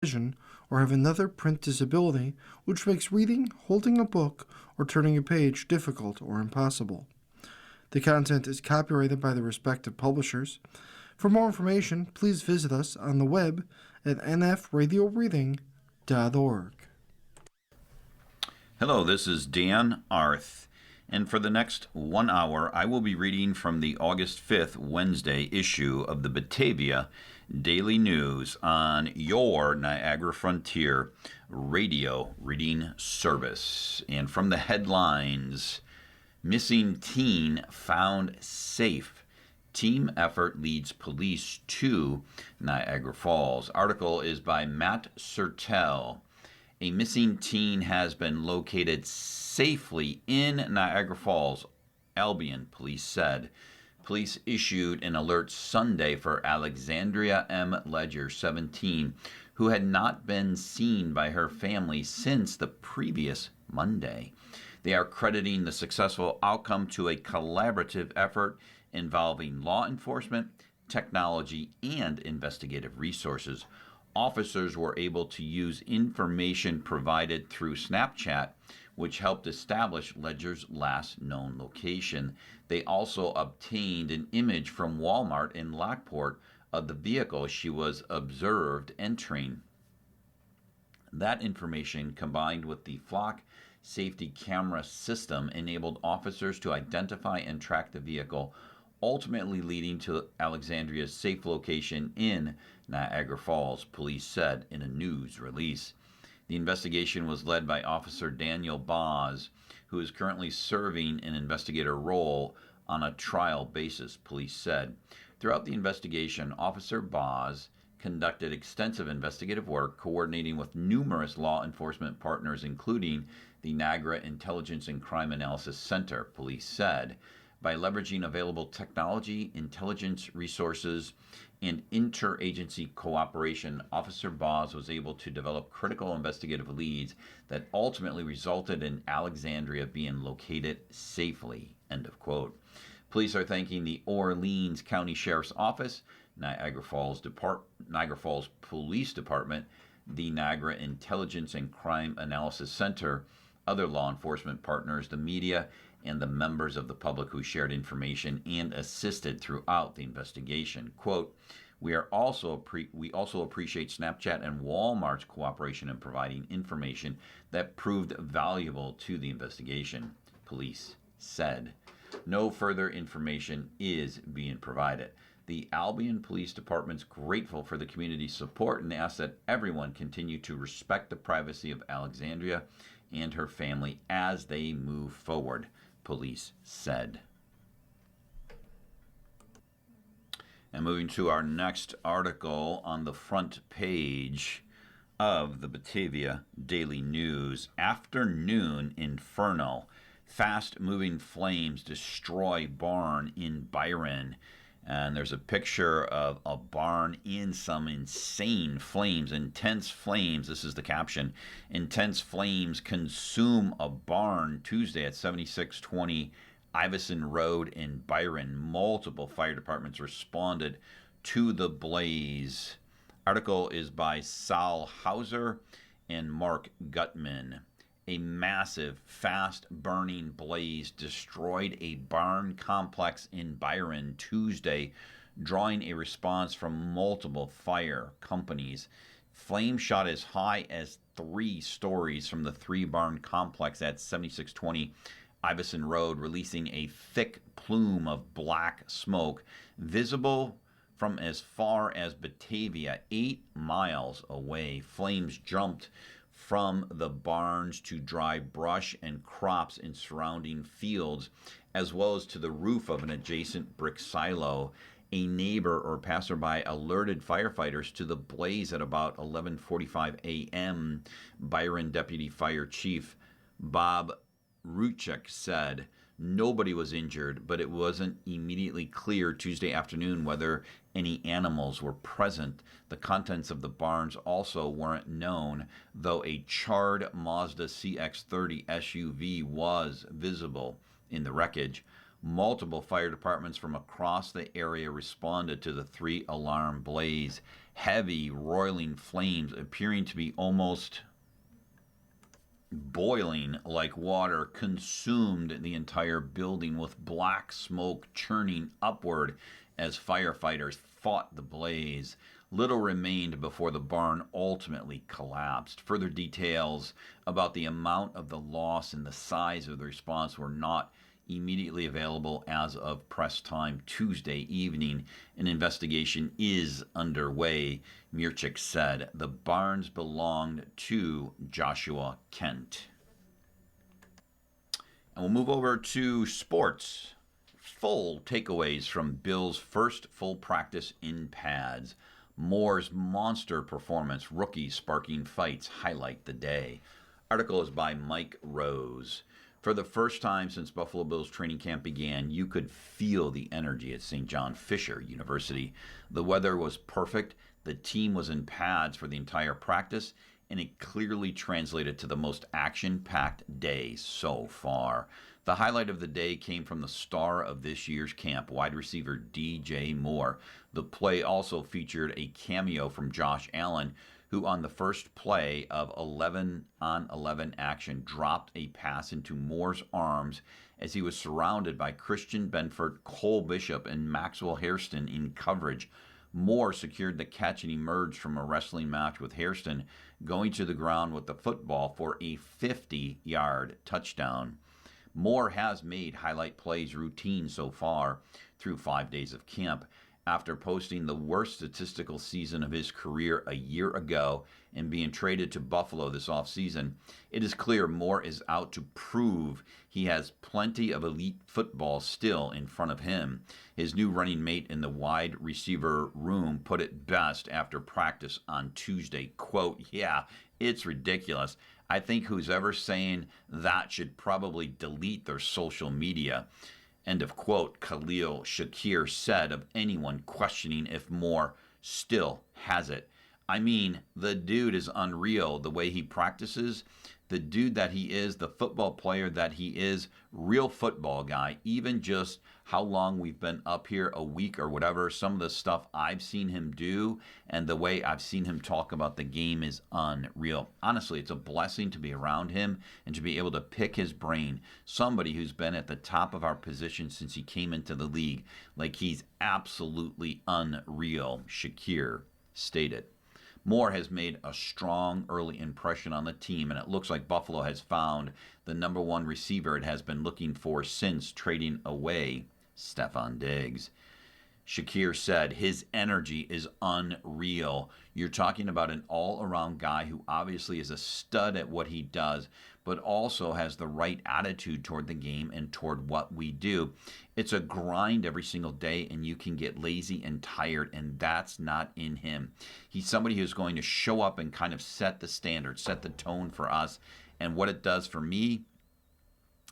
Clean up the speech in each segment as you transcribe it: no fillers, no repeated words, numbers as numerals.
vision or have another print disability, which makes reading, holding a book, or turning a page difficult or impossible. The content is copyrighted by the respective publishers. For more information, please visit us on the web at nfradioreading.org. Hello, this is Dan Arth, and for the next 1 hour, I will be reading from the August 5th, Wednesday issue of the Batavia Daily News on your Niagara Frontier radio reading service. And from the headlines, missing teen found safe. Team effort leads police to Niagara Falls. Article is by Matt Sertel. A missing teen has been located safely in Niagara Falls, Albion, police said. Police issued an alert Sunday for Alexandria M. Ledger, 17, who had not been seen by her family since the previous Monday. They are crediting the successful outcome to a collaborative effort involving law enforcement, technology, and investigative resources. Officers were able to use information provided through Snapchat, which helped establish Ledger's last known location. They also obtained an image from Walmart in Lockport of the vehicle she was observed entering. That information, combined with the flock safety camera system, enabled officers to identify and track the vehicle, ultimately leading to Alexandria's safe location in Niagara Falls, police said in a news release. The investigation was led by Officer Daniel Boz, who is currently serving an investigator role on a trial basis, police said. Throughout the investigation, Officer Boz conducted extensive investigative work, coordinating with numerous law enforcement partners, including the Niagara Intelligence and Crime Analysis Center, police said. By leveraging available technology, intelligence resources, and interagency cooperation, Officer Boz was able to develop critical investigative leads that ultimately resulted in Alexandria being located safely. End of quote. Police are thanking the Orleans County Sheriff's Office, Niagara Falls Police Department, the Niagara Intelligence and Crime Analysis Center, other law enforcement partners, the media, and the members of the public who shared information and assisted throughout the investigation. Quote, we also appreciate Snapchat and Walmart's cooperation in providing information that proved valuable to the investigation, police said. No further information is being provided. The Albion Police Department's grateful for the community's support and asks that everyone continue to respect the privacy of Alexandria and her family as they move forward, police said. And moving to our next article on the front page of the Batavia Daily News. Afternoon inferno. Fast-moving flames destroy barn in Byron. And there's a picture of a barn in some insane flames, intense flames. This is the caption. Intense flames consume a barn Tuesday at 7620 Iveson Road in Byron. Multiple fire departments responded to the blaze. Article is by Sal Hauser and Mark Gutman. A massive, fast-burning blaze destroyed a barn complex in Byron Tuesday, drawing a response from multiple fire companies. Flames shot as high as 3 stories from the 3-barn complex at 7620 Iveson Road, releasing a thick plume of black smoke visible from as far as Batavia, 8 miles away. Flames jumped from the barns to dry brush and crops in surrounding fields, as well as to the roof of an adjacent brick silo. A neighbor or passerby alerted firefighters to the blaze at about 11:45 a.m. Byron Deputy Fire Chief Bob Ruchek said. Nobody was injured, but it wasn't immediately clear Tuesday afternoon whether any animals were present. The contents of the barns also weren't known, though a charred Mazda CX-30 SUV was visible in the wreckage. Multiple fire departments from across the area responded to the 3-alarm blaze. Heavy, roiling flames appearing to be almost boiling like water consumed the entire building, with black smoke churning upward as firefighters fought the blaze. Little remained before the barn ultimately collapsed. Further details about the amount of the loss and the size of the response were not immediately available as of press time Tuesday evening. An investigation is underway, Murchik said. The barns belonged to Joshua Kent. And we'll move over to sports. Full takeaways from Bill's first full practice in pads. Moore's monster performance, rookies sparking fights, highlight the day. Article is by Mike Rose. For the first time since Buffalo Bills training camp began, you could feel the energy at St. John Fisher University. The weather was perfect, the team was in pads for the entire practice, and it clearly translated to the most action-packed day so far. The highlight of the day came from the star of this year's camp, wide receiver DJ Moore. The play also featured a cameo from Josh Allen, who on the first play of 11-on-11 action dropped a pass into Moore's arms as he was surrounded by Christian Benford, Cole Bishop, and Maxwell Hairston in coverage. Moore secured the catch and emerged from a wrestling match with Hairston, going to the ground with the football for a 50-yard touchdown. Moore has made highlight plays routine so far through 5 days of camp. After posting the worst statistical season of his career a year ago and being traded to Buffalo this offseason, it is clear Moore is out to prove he has plenty of elite football still in front of him. His new running mate in the wide receiver room put it best after practice on Tuesday, quote, "Yeah, it's ridiculous. I think who's ever saying that should probably delete their social media." End of quote, Khalil Shakir said of anyone questioning if Moore still has it. I mean, the dude is unreal the way he practices. The dude that he is, the football player that he is, real football guy. Even just how long we've been up here, a week or whatever, some of the stuff I've seen him do and the way I've seen him talk about the game is unreal. Honestly, it's a blessing to be around him and to be able to pick his brain. Somebody who's been at the top of our position since he came into the league. Like, he's absolutely unreal, Shakir stated. Moore has made a strong early impression on the team, and it looks like Buffalo has found the number one receiver it has been looking for since trading away Stefon Diggs. Shakir said his energy is unreal. You're talking about an all-around guy who obviously is a stud at what he does, but also has the right attitude toward the game and toward what we do. It's a grind every single day, and you can get lazy and tired, and that's not in him. He's somebody who's going to show up and kind of set the standard, set the tone for us. And what it does for me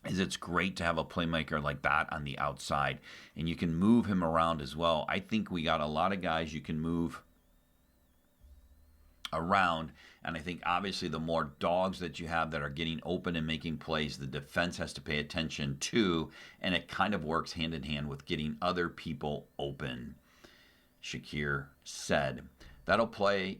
is it's great to have a playmaker like that on the outside, and you can move him around as well. I think we got a lot of guys you can move around, and I think obviously the more dogs that you have that are getting open and making plays, the defense has to pay attention to, and it kind of works hand in hand with getting other people open, Shakir said. That play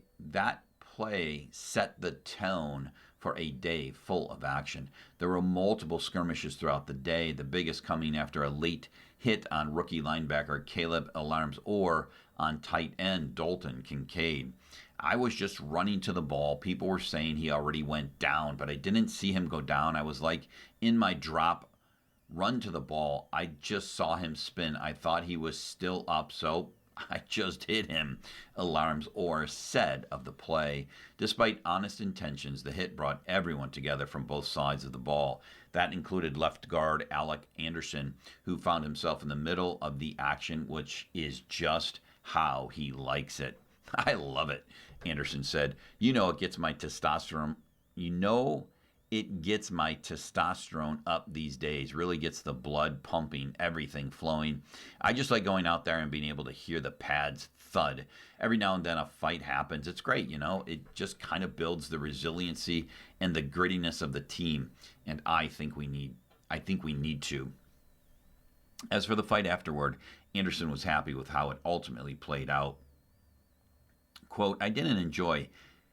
set the tone for a day full of action. There were multiple skirmishes throughout the day, the biggest coming after a late hit on rookie linebacker Caleb Alarms or on tight end Dalton Kincaid. I was just running to the ball. People were saying he already went down, but I didn't see him go down. I was like in my drop run to the ball. I just saw him spin. I thought he was still up, so I just hit him, Alarms or said of the play. Despite honest intentions, the hit brought everyone together from both sides of the ball. That included left guard Alec Anderson, who found himself in the middle of the action, which is just how he likes it. I love it, Anderson said. It gets my testosterone. It gets my testosterone up these days, really gets the blood pumping, everything flowing. I just like going out there and being able to hear the pads thud. Every now and then a fight happens. It's great, It just kind of builds the resiliency and the grittiness of the team, and I think we need to. As for the fight afterward, Anderson was happy with how it ultimately played out. Quote, I didn't enjoy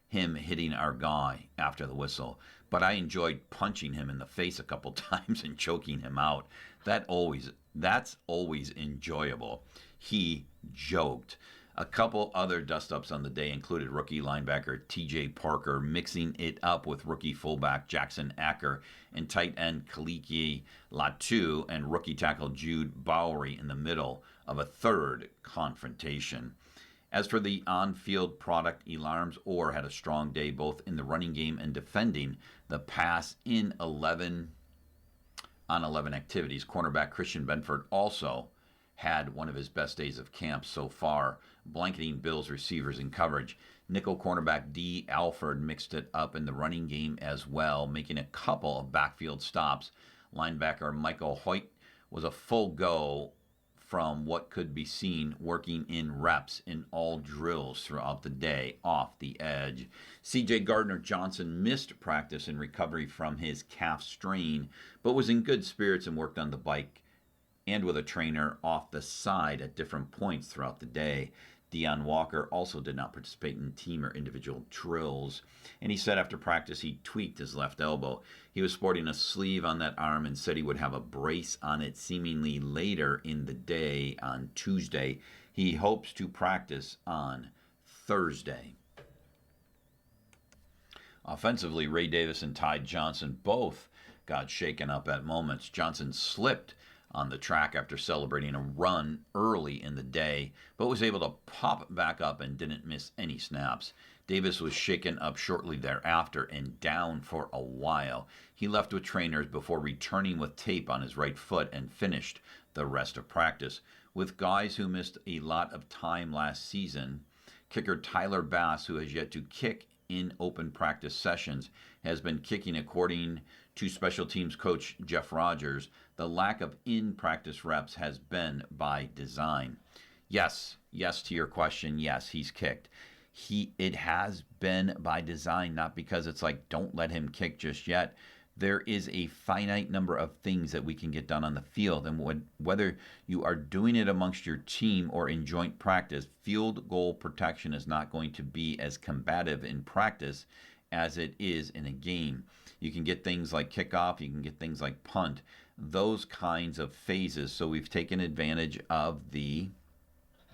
him hitting our guy after the whistle, but I enjoyed punching him in the face a couple times and choking him out. That's always enjoyable. He joked. A couple other dust-ups on the day included rookie linebacker T.J. Parker mixing it up with rookie fullback Jackson Acker and tight end Kaliki Latu and rookie tackle Jude Bowery in the middle of a third confrontation. As for the on-field product, Elarms Orr had a strong day both in the running game and defending the pass in 11 activities. Cornerback Christian Benford also had one of his best days of camp so far, blanketing Bills receivers in coverage. Nickel cornerback D. Alford mixed it up in the running game as well, making a couple of backfield stops. Linebacker Michael Hoyt was a full go from what could be seen working in reps in all drills throughout the day off the edge. C.J. Gardner-Johnson missed practice in recovery from his calf strain, but was in good spirits and worked on the bike and with a trainer off the side at different points throughout the day. Deion Walker also did not participate in team or individual drills, and he said after practice he tweaked his left elbow. He was sporting a sleeve on that arm and said he would have a brace on it seemingly later in the day on Tuesday. He hopes to practice on Thursday. Offensively, Ray Davis and Ty Johnson both got shaken up at moments. Johnson slipped on the track after celebrating a run early in the day, but was able to pop back up and didn't miss any snaps. Davis was shaken up shortly thereafter and down for a while. He left with trainers before returning with tape on his right foot and finished the rest of practice. With guys who missed a lot of time last season, kicker Tyler Bass, who has yet to kick in open practice sessions, has been kicking according to special teams coach Jeff Rogers. The lack of in-practice reps has been by design. Yes to your question. Yes, he's kicked. It has been by design, not because it's like, don't let him kick just yet. There is a finite number of things that we can get done on the field, and whether you are doing it amongst your team or in joint practice, field goal protection is not going to be as combative in practice as it is in a game. You can get things like kickoff, you can get things like punt, those kinds of phases. So we've taken advantage of the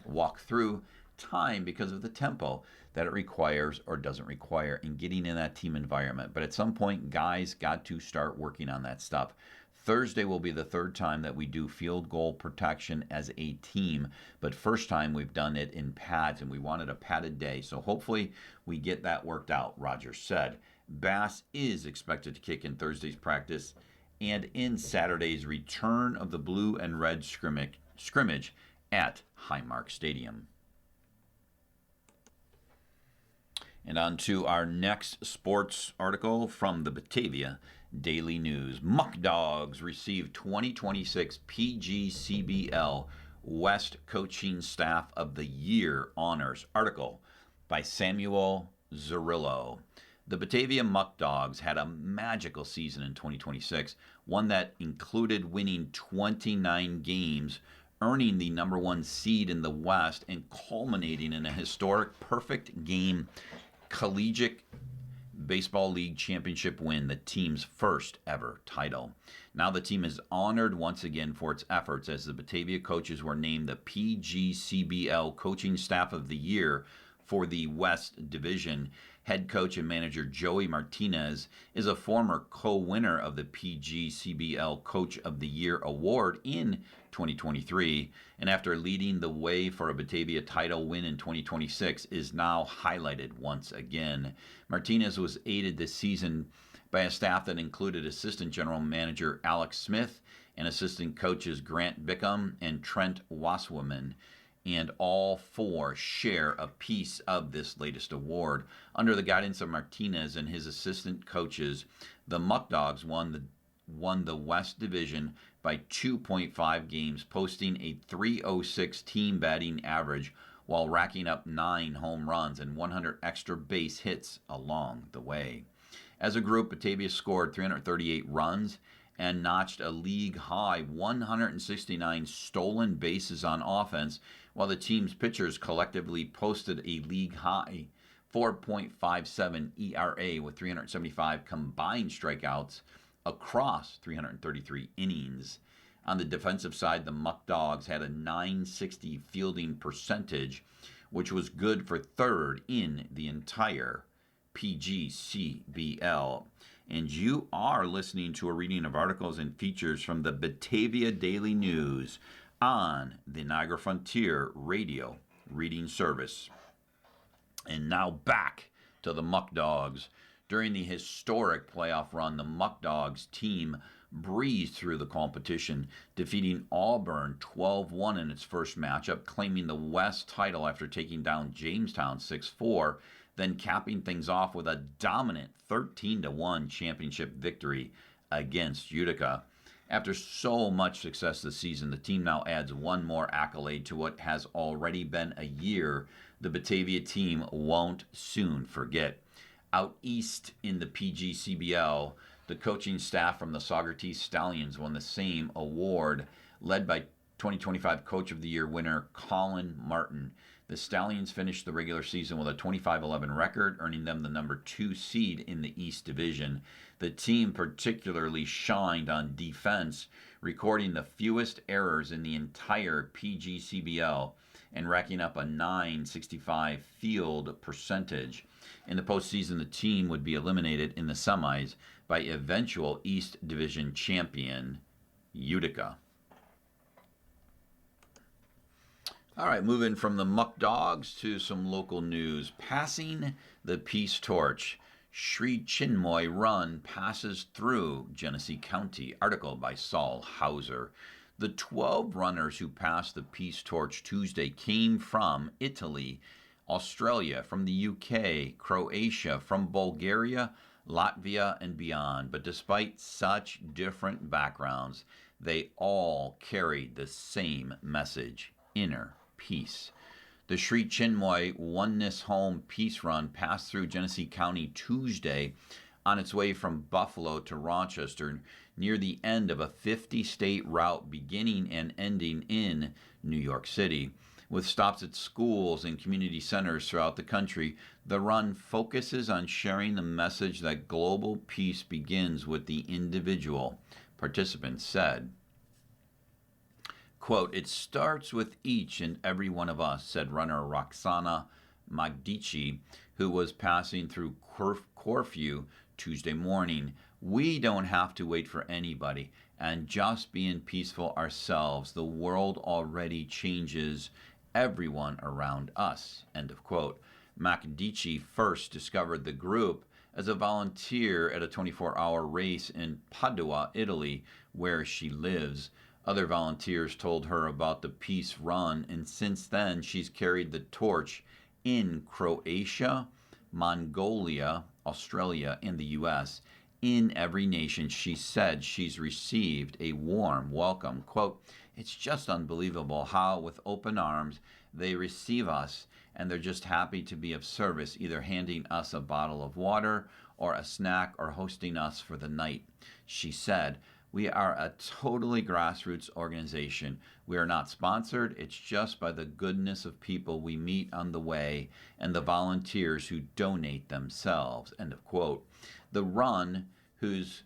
walk-through time because of the tempo that it requires or doesn't require in getting in that team environment. But at some point, guys got to start working on that stuff. Thursday will be the third time that we do field goal protection as a team, but first time we've done it in pads, and we wanted a padded day. So hopefully we get that worked out, Rogers said. Bass is expected to kick in Thursday's practice and in Saturday's return of the blue and red scrimmage at Highmark Stadium. And on to our next sports article from the Batavia Daily News. Muck Dogs receive 2026 PGCBL West Coaching Staff of the Year honors. Article by Samuel Zerillo. The Batavia Muck Dogs had a magical season in 2026, one that included winning 29 games, earning the number one seed in the West, and culminating in a historic perfect game Collegiate Baseball League Championship win, the team's first ever title. Now the team is honored once again for its efforts as the Batavia coaches were named the PGCBL Coaching Staff of the Year for the West Division. Head coach and manager Joey Martinez is a former co-winner of the PGCBL Coach of the Year award in 2023, and after leading the way for a Batavia title win in 2026, is now highlighted once again. Martinez was aided this season by a staff that included assistant general manager Alex Smith and assistant coaches Grant Bickham and Trent Wasserman, and all four share a piece of this latest award. Under the guidance of Martinez and his assistant coaches, the Muck Dogs won the West Division by 2.5 games, posting a .306 team batting average while racking up 9 home runs and 100 extra base hits along the way. As a group, Batavia scored 338 runs and notched a league-high 169 stolen bases on offense, while the team's pitchers collectively posted a league-high 4.57 ERA with 375 combined strikeouts across 333 innings. On the defensive side, the Muck Dogs had a .960 fielding percentage, which was good for third in the entire PGCBL. And you are listening to a reading of articles and features from the Batavia Daily News on the Niagara Frontier Radio Reading Service. And now back to the Muck Dogs. During the historic playoff run, the Muck Dogs team breezed through the competition, defeating Auburn 12-1 in its first matchup, claiming the West title after taking down Jamestown 6-4, then capping things off with a dominant 13-1 championship victory against Utica. After so much success this season, the team now adds one more accolade to what has already been a year the Batavia team won't soon forget. Out east in the PGCBL, the coaching staff from the Saugerties Stallions won the same award, led by 2025 Coach of the Year winner Colin Martin. The Stallions finished the regular season with a 25-11 record, earning them the number 2 seed in the East Division. The team particularly shined on defense, recording the fewest errors in the entire PGCBL and racking up a .965 field percentage. In the postseason, the team would be eliminated in the semis by eventual East Division champion Utica. All right, moving from the Muck Dogs to some local news. Passing the Peace Torch. Sri Chinmoy Run passes through Genesee County. Article by Saul Hauser. The 12 runners who passed the Peace Torch Tuesday came from Italy, Australia, from the UK, Croatia, from Bulgaria, Latvia, and beyond. But despite such different backgrounds, they all carried the same message: inner peace. The Sri Chinmoy Oneness Home Peace Run passed through Genesee County Tuesday on its way from Buffalo to Rochester, near the end of a 50-state route beginning and ending in New York City. With stops at schools and community centers throughout the country, the run focuses on sharing the message that global peace begins with the individual, participants said. Quote, "It starts with each and every one of us," said runner Roxana Magdici, who was passing through Corfu Tuesday morning. "We don't have to wait for anybody, and just being peaceful ourselves, the world already changes everyone around us." End of quote. Magdici first discovered the group as a volunteer at a 24-hour race in Padua, Italy, where she lives. Other volunteers told her about the peace run, and since then she's carried the torch in Croatia, Mongolia, Australia, and the U.S. In every nation, she said she's received a warm welcome. Quote, "It's just unbelievable how, with open arms, they receive us, and they're just happy to be of service, either handing us a bottle of water or a snack or hosting us for the night." She said, "We are a totally grassroots organization. We are not sponsored. It's just by the goodness of people we meet on the way and the volunteers who donate themselves." End of quote. The run, whose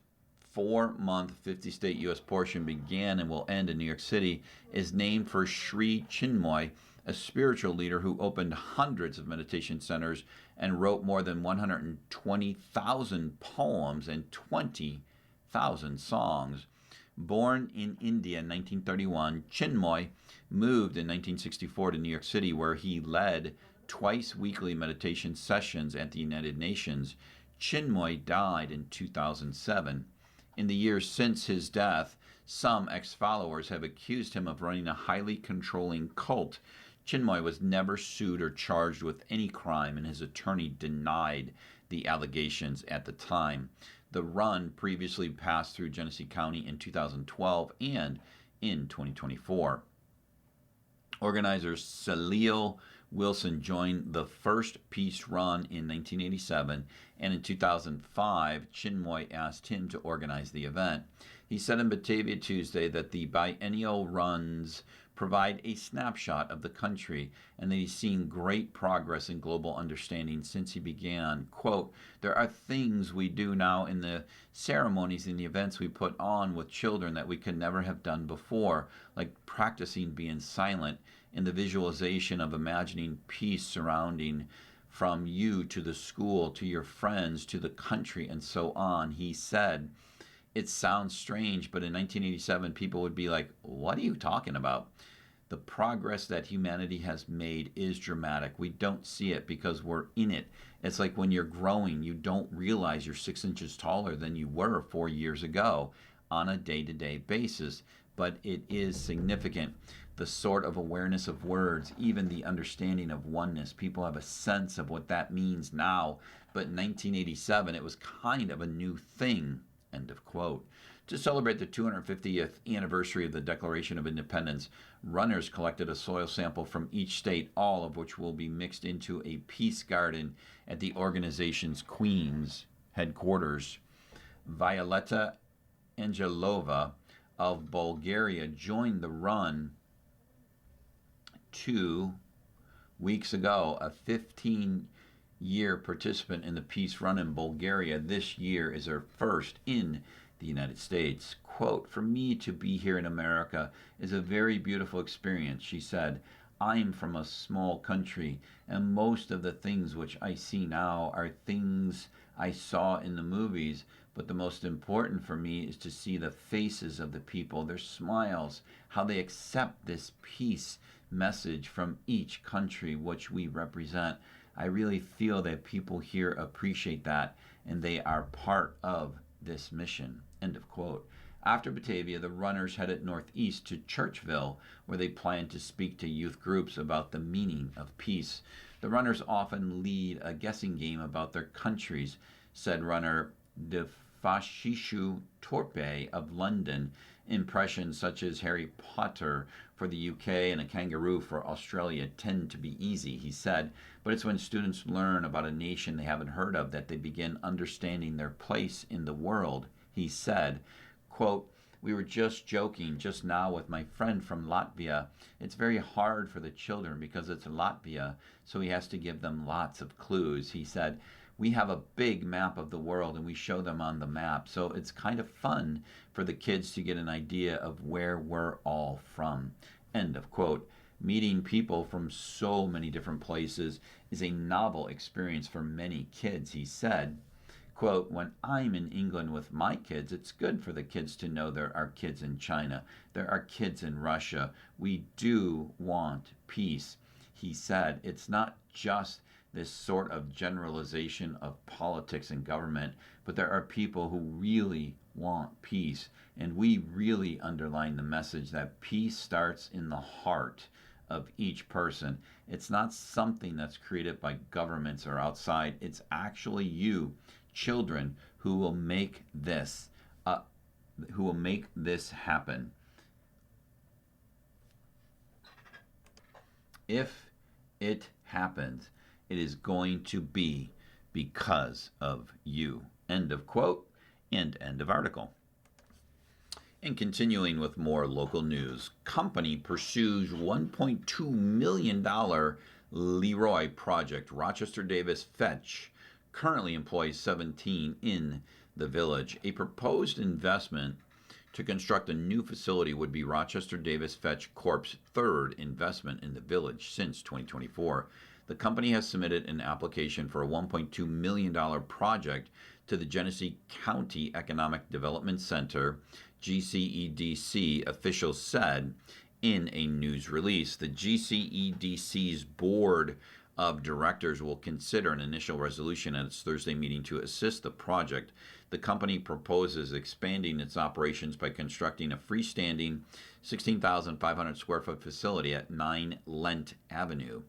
4-month 50-state U.S. portion began and will end in New York City, is named for Sri Chinmoy, a spiritual leader who opened hundreds of meditation centers and wrote more than 120,000 poems and 20,000 songs. Born in India in 1931, Chinmoy moved in 1964 to New York City, where he led twice-weekly meditation sessions at the United Nations. Chinmoy died in 2007. In the years since his death, some ex-followers have accused him of running a highly controlling cult. Chinmoy was never sued or charged with any crime, and his attorney denied the allegations at the time. The run previously passed through Genesee County in 2012 and in 2024. Organizers Salil Wilson joined the first peace run in 1987, and in 2005, Chinmoy asked him to organize the event. He said in Batavia Tuesday that the biennial runs provide a snapshot of the country and that he's seen great progress in global understanding since he began. Quote, there are things we do now in the ceremonies and the events we put on with children that we could never have done before, like practicing being silent and the visualization of imagining peace surrounding from you to the school, to your friends, to the country, and so on. He said, it sounds strange, but in 1987, people would be like, what are you talking about? The progress that humanity has made is dramatic. We don't see it because we're in it. It's like when you're growing, you don't realize you're 6 inches taller than you were 4 years ago on a day-to-day basis. But it is significant. The sort of awareness of words, even the understanding of oneness. People have a sense of what that means now. But in 1987, it was kind of a new thing. End of quote. To celebrate the 250th anniversary of the Declaration of Independence, runners collected a soil sample from each state, all of which will be mixed into a peace garden at the organization's Queens headquarters. Violeta Angelova of Bulgaria joined the run 2 weeks ago, a 15-year participant in the Peace Run in Bulgaria. This year is her first in the United States. Quote, for me to be here in America is a very beautiful experience, she said. I'm from a small country, and most of the things which I see now are things I saw in the movies, but the most important for me is to see the faces of the people, their smiles, how they accept this peace message from each country which we represent. I really feel that people here appreciate that, and they are part of this mission. End of quote. After Batavia, the runners headed northeast to Churchville, where they plan to speak to youth groups about the meaning of peace. The runners often lead a guessing game about their countries, said runner Defashishu Torpe of London. Impressions such as Harry Potter for the UK and a kangaroo for Australia tend to be easy, he said, but it's when students learn about a nation they haven't heard of that they begin understanding their place in the world, he said. Quote, we were just joking just now with my friend from Latvia. It's very hard for the children because it's Latvia, so he has to give them lots of clues. He said, we have a big map of the world and we show them on the map, so it's kind of fun for the kids to get an idea of where we're all from. End of quote. Meeting people from so many different places is a novel experience for many kids, he said. Quote, when I'm in England with my kids, it's good for the kids to know there are kids in China. There are kids in Russia. We do want peace. He said, it's not just this sort of generalization of politics and government, but there are people who really want peace. And we really underline the message that peace starts in the heart of each person. It's not something that's created by governments or outside. It's actually you, children, who will make this happen. If it happens, it is going to be because of you. End of quote and end of article. And continuing with more local news, company pursues $1.2 million Leroy project. Rochester Davis Fetch currently employs 17 in the village. A proposed investment to construct a new facility would be Rochester Davis Fetch Corp's third investment in the village since 2024. The company has submitted an application for a $1.2 million project to the Genesee County Economic Development Center, GCEDC, officials said in a news release. The GCEDC's board of directors will consider an initial resolution at its Thursday meeting to assist the project. The company proposes expanding its operations by constructing a freestanding 16,500 square foot facility at 9 Lent Avenue.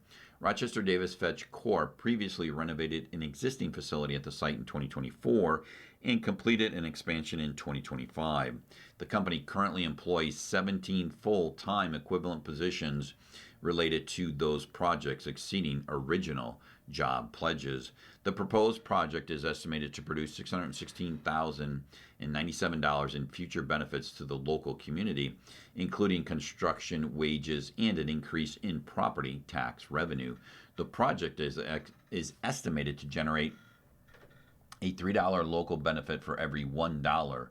Rochester Davis Fetch Corp. previously renovated an existing facility at the site in 2024 and completed an expansion in 2025. The company currently employs 17 full-time equivalent positions, related to those projects exceeding original job pledges. The proposed project is estimated to produce $616,097 in future benefits to the local community, including construction wages and an increase in property tax revenue. The project is estimated to generate a $3 local benefit for every $1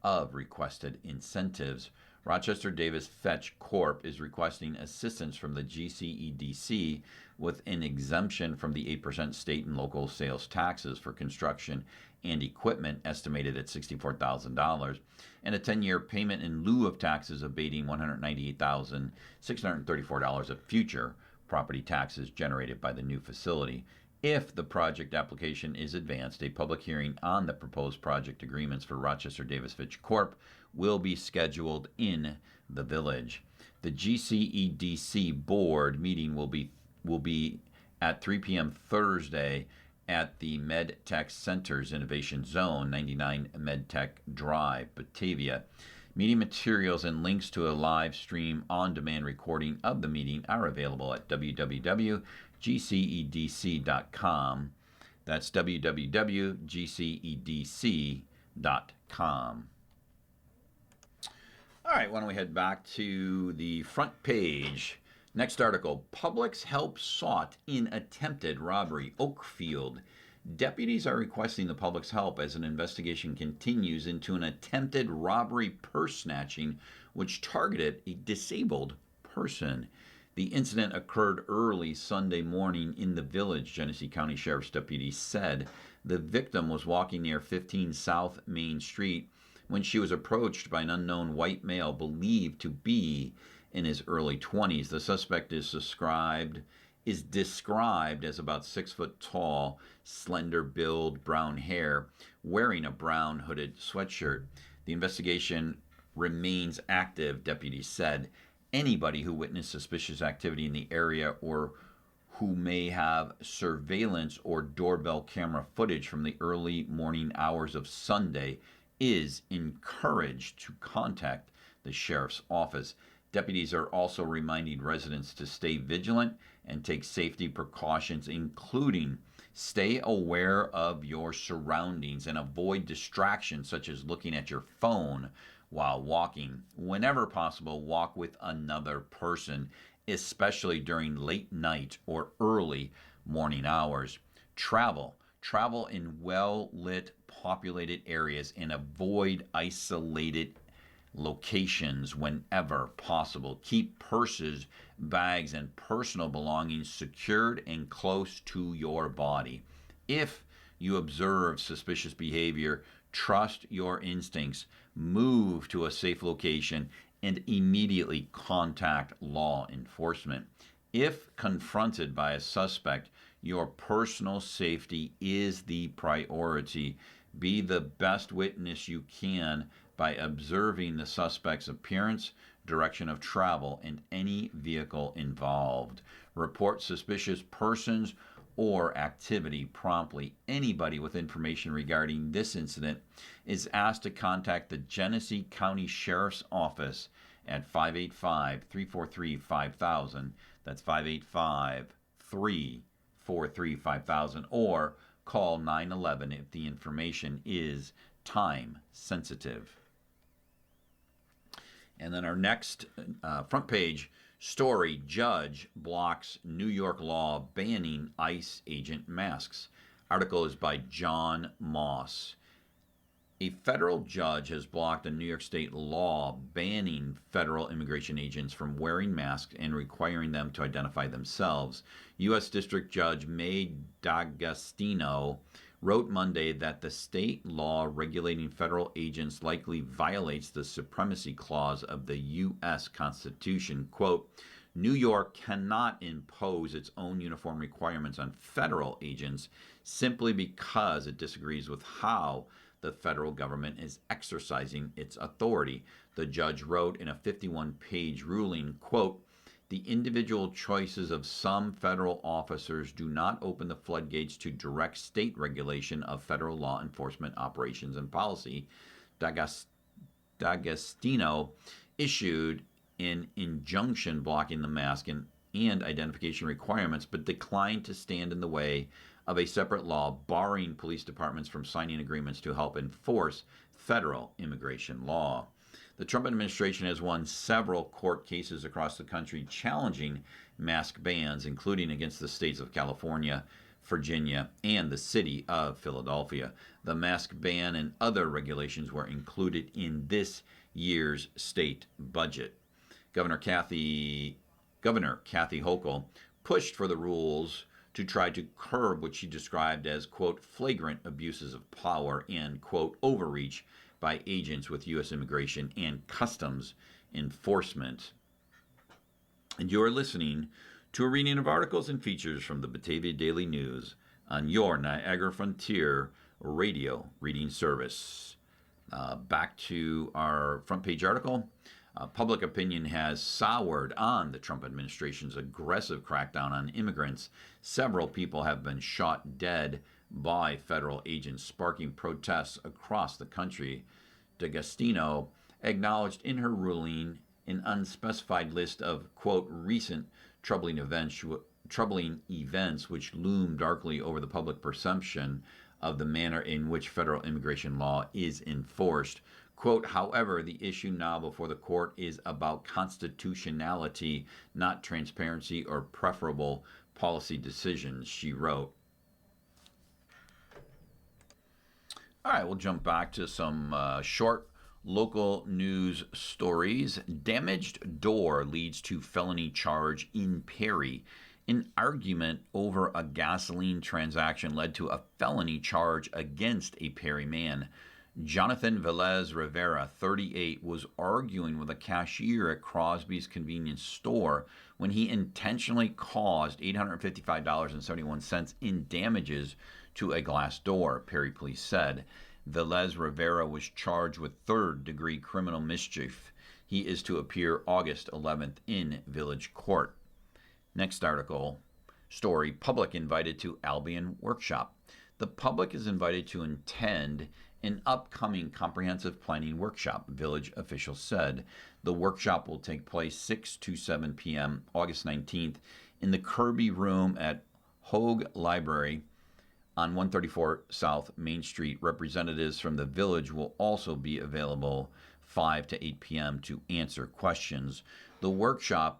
of requested incentives. Rochester Davis Fetch Corp. Is requesting assistance from the GCEDC with an exemption from the 8% state and local sales taxes for construction and equipment estimated at $64,000, and a 10-year payment in lieu of taxes abating $198,634 of future property taxes generated by the new facility. If the project application is advanced, a public hearing on the proposed project agreements for Rochester Davis Fitch Corp. Will be scheduled in the village. The GCEDC board meeting will be at 3 p.m. Thursday at the MedTech Center's Innovation Zone, 99 MedTech Drive, Batavia. Meeting materials and links to a live stream on-demand recording of the meeting are available at www.gcedc.com. That's www.gcedc.com. All right, why don't we head back to the front page. Next article, Public's help sought in attempted robbery, Oakfield. Deputies are requesting the public's help as an investigation continues into an attempted robbery purse snatching which targeted a disabled person. The incident occurred early Sunday morning in the village, Genesee County Sheriff's deputies said. The victim was walking near 15 South Main Street when she was approached by an unknown white male believed to be in his early 20s. The suspect is described as about 6 foot tall, slender build, brown hair, wearing a brown hooded sweatshirt. The investigation remains active, deputies said. Anybody who witnessed suspicious activity in the area or who may have surveillance or doorbell camera footage from the early morning hours of Sunday is encouraged to contact the sheriff's office. Deputies are also reminding residents to stay vigilant and take safety precautions, including stay aware of your surroundings and avoid distractions such as looking at your phone while walking. Whenever possible, walk with another person, especially during late night or early morning hours. Travel in well-lit, populated areas and avoid isolated locations whenever possible. Keep purses, bags, and personal belongings secured and close to your body. If you observe suspicious behavior, trust your instincts, move to a safe location, and immediately contact law enforcement. If confronted by a suspect, your personal safety is the priority. Be the best witness you can by observing the suspect's appearance, direction of travel, and any vehicle involved. Report suspicious persons or activity promptly. Anybody with information regarding this incident is asked to contact the Genesee County Sheriff's Office at 585-343-5000. That's 585-343-5000, or call 911 if the information is time sensitive. And then our next front page story, Judge blocks New York law banning ICE agent masks. Article is by John Moss. A federal judge has blocked a New York State law banning federal immigration agents from wearing masks and requiring them to identify themselves. U.S. District Judge May D'Agostino wrote Monday that the state law regulating federal agents likely violates the Supremacy Clause of the U.S. Constitution. Quote, New York cannot impose its own uniform requirements on federal agents simply because it disagrees with how the federal government is exercising its authority. The judge wrote in a 51-page ruling, quote, the individual choices of some federal officers do not open the floodgates to direct state regulation of federal law enforcement operations and policy. D'Agostino issued an injunction blocking the mask and and identification requirements, but declined to stand in the way of a separate law barring police departments from signing agreements to help enforce federal immigration law. The Trump administration has won several court cases across the country challenging mask bans, including against the states of California, Virginia, and the city of Philadelphia. The mask ban and other regulations were included in this year's state budget. Governor Kathy Hochul pushed for the rules to try to curb what she described as, quote, flagrant abuses of power and, quote, overreach by agents with U.S. Immigration and Customs Enforcement. And you're listening to a reading of articles and features from the Batavia Daily News on your Niagara Frontier radio reading service. Back to our front page article. Public opinion has soured on the Trump administration's aggressive crackdown on immigrants. Several people have been shot dead by federal agents, sparking protests across the country. D'Agostino acknowledged in her ruling an unspecified list of, quote, recent troubling events which loom darkly over the public perception of the manner in which federal immigration law is enforced. Quote, however, the issue now before the court is about constitutionality, not transparency or preferable policy decisions, she wrote. All right, we'll jump back to some short local news stories. Damaged door leads to felony charge in Perry. An argument over a gasoline transaction led to a felony charge against a Perry man. Jonathan Velez Rivera, 38, was arguing with a cashier at Crosby's convenience store when he intentionally caused $855.71 in damages to a glass door, Perry police said. Velez Rivera was charged with third-degree criminal mischief. He is to appear August 11th in Village Court. Next article, story, public invited to Albion workshop. The public is invited to attend an upcoming comprehensive planning workshop, village officials said. The workshop will take place 6 to 7 p.m. August 19th in the Kirby Room at Hogue Library on 134 South Main Street. Representatives from the village will also be available 5 to 8 p.m. to answer questions. The workshop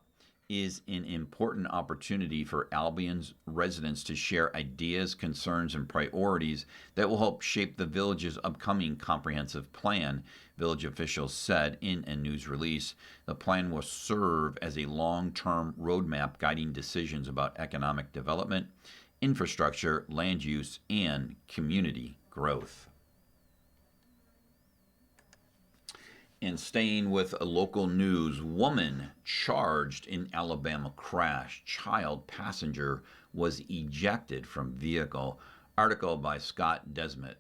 is an important opportunity for Albion's residents to share ideas, concerns, and priorities that will help shape the village's upcoming comprehensive plan, village officials said in a news release. The plan will serve as a long-term roadmap guiding decisions about economic development, infrastructure, land use, and community growth. And staying with local news, woman charged in Alabama crash. Child passenger was ejected from vehicle. Article by Scott Desmet.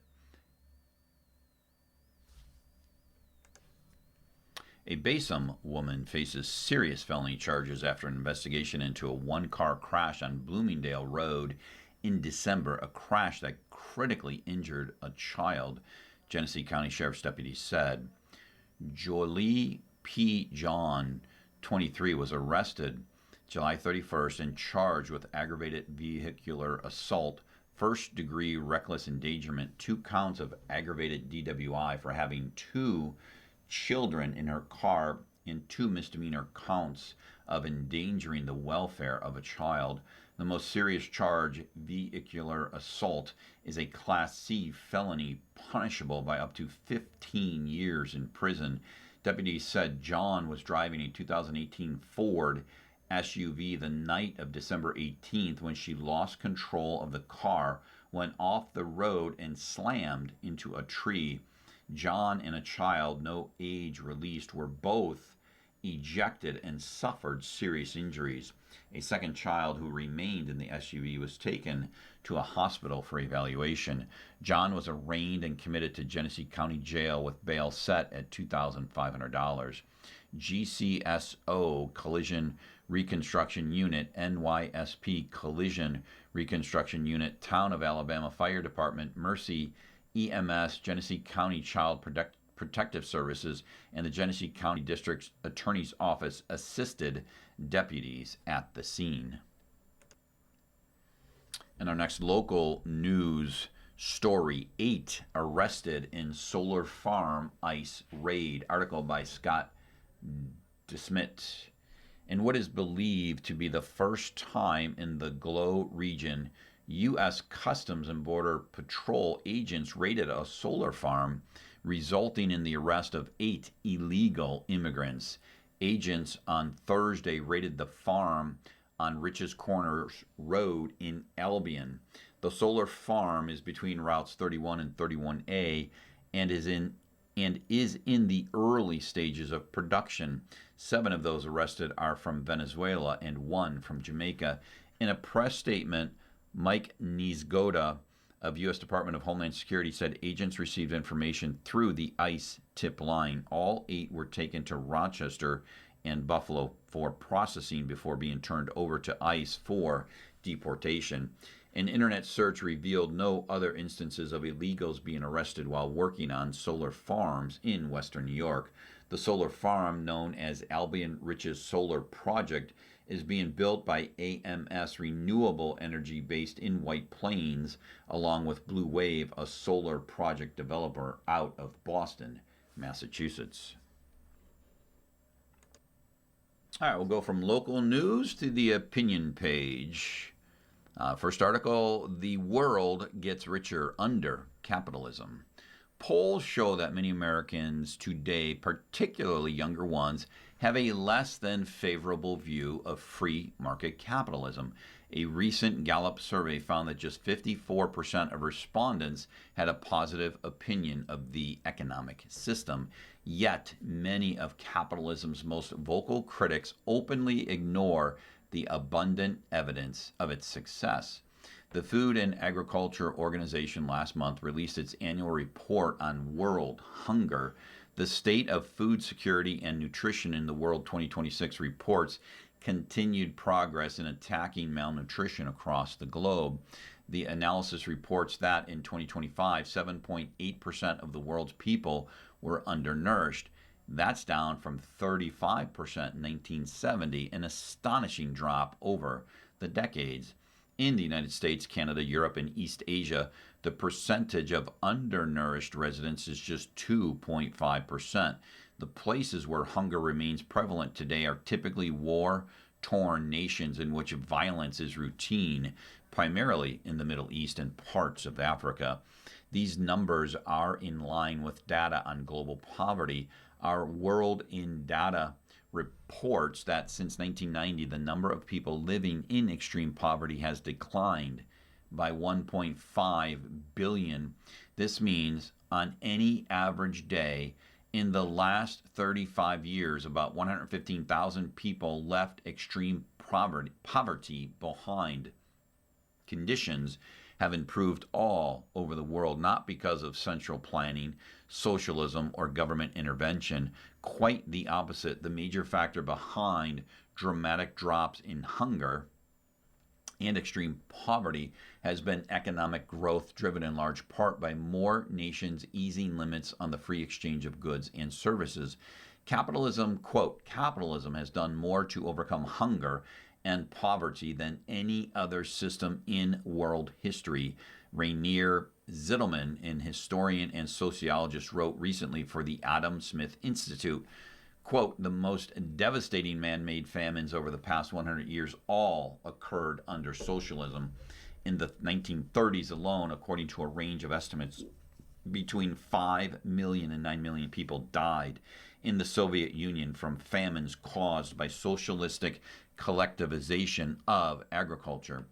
A Basom woman faces serious felony charges after an investigation into a one-car crash on Bloomingdale Road in December, a crash that critically injured a child, Genesee County Sheriff's deputies said. Jolie P. John, 23, was arrested July 31st and charged with aggravated vehicular assault, first-degree reckless endangerment, 2 counts of aggravated DWI for having 2 children in her car, and 2 misdemeanor counts of endangering the welfare of a child. The most serious charge, vehicular assault, is a Class C felony punishable by up to 15 years in prison. Deputies said John was driving a 2018 Ford SUV the night of December 18th when she lost control of the car, went off the road, and slammed into a tree. John and a child, no age released, were both ejected and suffered serious injuries. A second child who remained in the SUV was taken to a hospital for evaluation. John was arraigned and committed to Genesee County Jail with bail set at $2,500. GCSO Collision Reconstruction Unit, NYSP Collision Reconstruction Unit, Town of Alabama Fire Department, Mercy EMS, Genesee County Child Protective Services and the Genesee County District Attorney's Office assisted deputies at the scene. And our next local news story, 8 arrested in solar farm ICE raid. Article by Scott DeSmit. In what is believed to be the first time in the Glow region, U.S. Customs and Border Patrol agents raided a solar farm, resulting in the arrest of 8 illegal immigrants. Agents on Thursday raided the farm on Rich's Corners Road in Albion. The solar farm is between routes 31 and 31A and is in the early stages of production. 7 of those arrested are from Venezuela and 1 from Jamaica. In a press statement, Mike Niezgoda of U.S. Department of Homeland Security said agents received information through the ICE tip line. All 8 were taken to Rochester and Buffalo for processing before being turned over to ICE for deportation. An internet search revealed no other instances of illegals being arrested while working on solar farms in western New York. The solar farm, known as Albion Rich's Solar Project, is being built by AMS Renewable Energy based in White Plains, along with Blue Wave, a solar project developer out of Boston, Massachusetts. All right, we'll go from local news to the opinion page. First article, the world gets richer under capitalism. Polls show that many Americans today, particularly younger ones, have a less than favorable view of free market capitalism. A recent Gallup survey found that just 54% of respondents had a positive opinion of the economic system. Yet, many of capitalism's most vocal critics openly ignore the abundant evidence of its success. The Food and Agriculture Organization last month released its annual report on world hunger. The State of Food Security and Nutrition in the World 2026 reports continued progress in attacking malnutrition across the globe. The analysis reports that in 2025, 7.8% of the world's people were undernourished. That's down from 35% in 1970, an astonishing drop over the decades. In the United States, Canada, Europe, and East Asia, the percentage of undernourished residents is just 2.5%. The places where hunger remains prevalent today are typically war-torn nations in which violence is routine, primarily in the Middle East and parts of Africa. These numbers are in line with data on global poverty. Our World in Data reports that since 1990, the number of people living in extreme poverty has declined by 1.5 billion. This means on any average day in the last 35 years, about 115,000 people left extreme poverty behind. Conditions have improved all over the world, not because of central planning, socialism, or government intervention. Quite the opposite. The major factor behind dramatic drops in hunger and extreme poverty has been economic growth, driven in large part by more nations easing limits on the free exchange of goods and services. Capitalism, quote, capitalism has done more to overcome hunger and poverty than any other system in world history. Rainier Zitelman, an historian and sociologist, wrote recently for the Adam Smith Institute, quote, the most devastating man-made famines over the past 100 years all occurred under socialism. In the 1930s alone, according to a range of estimates, between 5 million and 9 million people died in the Soviet Union from famines caused by socialistic collectivization of agriculture.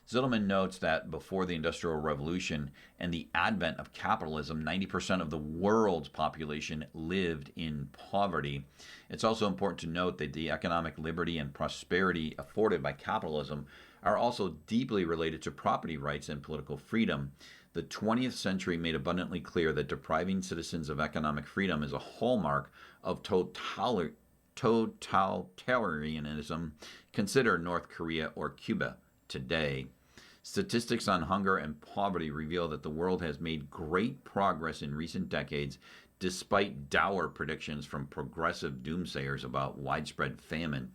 Zitelman notes that before the Industrial Revolution and the advent of capitalism, 90% of the world's population lived in poverty. It's also important to note that the economic liberty and prosperity afforded by capitalism are also deeply related to property rights and political freedom. The 20th century made abundantly clear that depriving citizens of economic freedom is a hallmark of totalitarianism. Consider North Korea or Cuba today. Statistics on hunger and poverty reveal that the world has made great progress in recent decades, Despite dour predictions from progressive doomsayers about widespread famine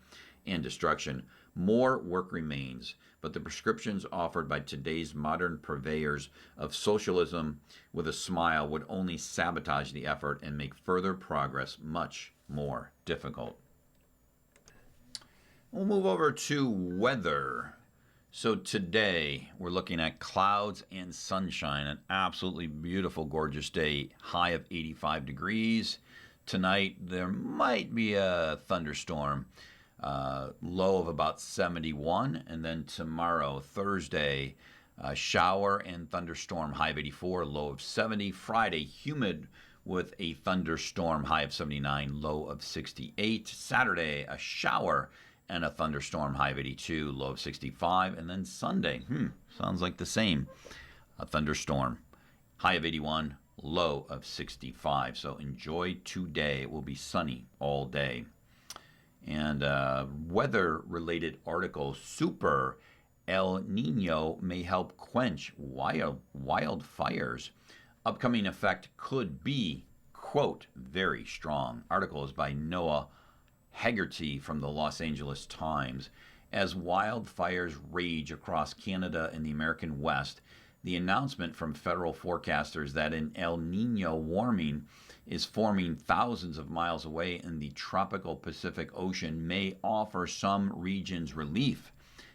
and destruction, more work remains, but the prescriptions offered by today's modern purveyors of socialism with a smile would only sabotage the effort and make further progress much more difficult. We'll move over to weather. So today we're looking at clouds and sunshine, an absolutely beautiful, gorgeous day, high of 85 degrees. Tonight there might be a thunderstorm, low of about 71. And then tomorrow, Thursday, shower and thunderstorm, high of 84, low of 70. Friday, humid with a thunderstorm, high of 79, low of 68. Saturday, a shower and a thunderstorm, high of 82, low of 65. And then Sunday, sounds like the same. A thunderstorm, high of 81, low of 65. So enjoy today. It will be sunny all day. And weather-related article, Super El Nino may help quench wildfires. Upcoming effect could be, quote, very strong. Article is by Noah Haggerty from the Los Angeles Times. As wildfires rage across Canada and the American West, the announcement from federal forecasters that an El Nino warming is forming thousands of miles away in the tropical Pacific Ocean may offer some regions relief.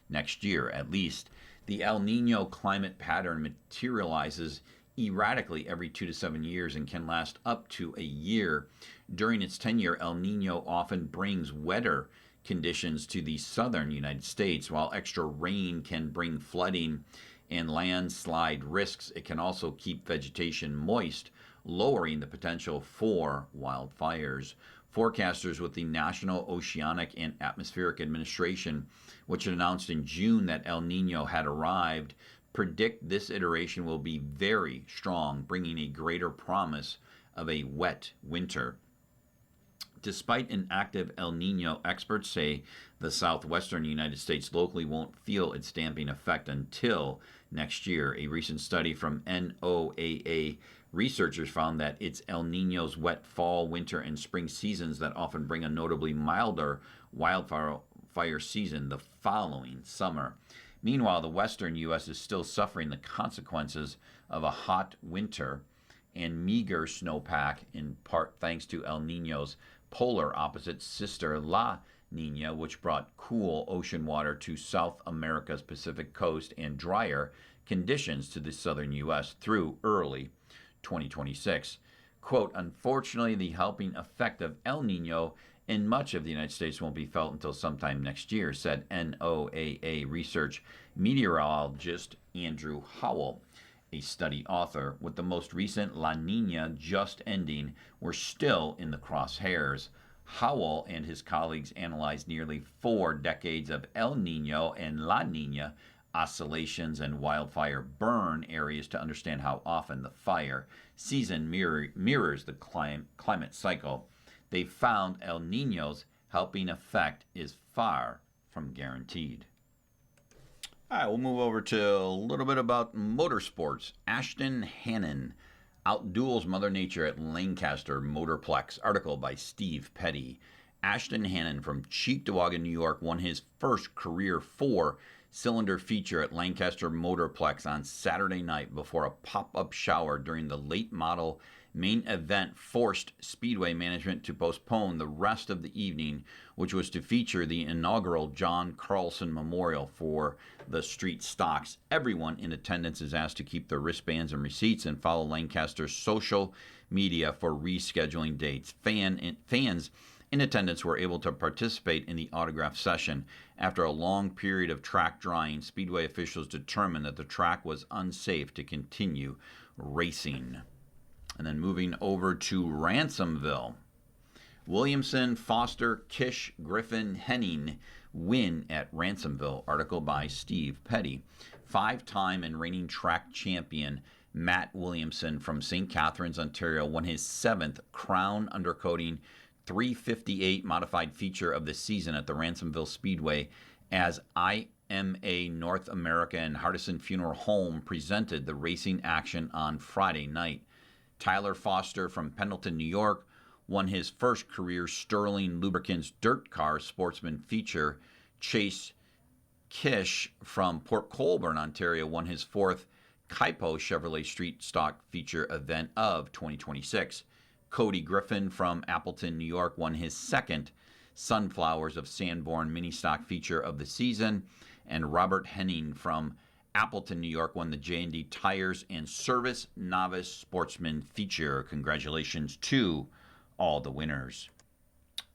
Next year, at least, the El Nino climate pattern materializes erratically every 2 to 7 years and can last up to a year. During its tenure, El Nino often brings wetter conditions to the southern United States. While extra rain can bring flooding and landslide risks, it can also keep vegetation moist, lowering the potential for wildfires. Forecasters with the National Oceanic and Atmospheric Administration, which announced in June that El Nino had arrived, predict this iteration will be very strong, bringing a greater promise of a wet winter. Despite an active El Nino, experts say the southwestern United States locally won't feel its damping effect until next year. A recent study from NOAA researchers found that it's El Nino's wet fall, winter, and spring seasons that often bring a notably milder wildfire season the following summer. Meanwhile, the western U.S. is still suffering the consequences of a hot winter and meager snowpack, in part thanks to El Nino's polar opposite sister La Nina, which brought cool ocean water to South America's Pacific coast and drier conditions to the southern U.S. through early 2026. Quote, unfortunately, the helping effect of El Nino in much of the United States won't be felt until sometime next year, said NOAA research meteorologist Andrew Howell, a study author. With the most recent La Nina just ending, we're still in the crosshairs. Howell and his colleagues analyzed nearly 4 decades of El Nino and La Nina oscillations and wildfire burn areas to understand how often the fire season mirrors the climate cycle. They found El Nino's helping effect is far from guaranteed. All right, we'll move over to a little bit about motorsports. Ashton Hannon outduels Mother Nature at Lancaster Motorplex. Article by Steve Petty. Ashton Hannon from Cheektowaga, New York, won his first career 4-cylinder feature at Lancaster Motorplex on Saturday night before a pop-up shower during the late model main event forced Speedway management to postpone the rest of the evening, which was to feature the inaugural John Carlson Memorial for the street stocks. Everyone in attendance is asked to keep their wristbands and receipts and follow Lancaster's social media for rescheduling dates. Fans in attendance were able to participate in the autograph session. After a long period of track drying, Speedway officials determined that the track was unsafe to continue racing. And then moving over to Ransomville. Williamson, Foster, Kish, Griffin, Henning win at Ransomville. Article by Steve Petty. 5-time and reigning track champion Matt Williamson from St. Catharines, Ontario, won his 7th Crown Undercoating 358 modified feature of the season at the Ransomville Speedway as IMA North America and Hardison Funeral Home presented the racing action on Friday night. Tyler Foster from Pendleton, New York, won his first career Sterling Lubricants Dirt Car Sportsman feature. Chase Kish from Port Colborne, Ontario, won his fourth Kaipo Chevrolet Street Stock Feature event of 2026. Cody Griffin from Appleton, New York, won his second Sunflowers of Sanborn Mini Stock Feature of the season. And Robert Henning from Appleton, New York, won the J&D Tires and Service Novice Sportsman Feature. Congratulations to all the winners.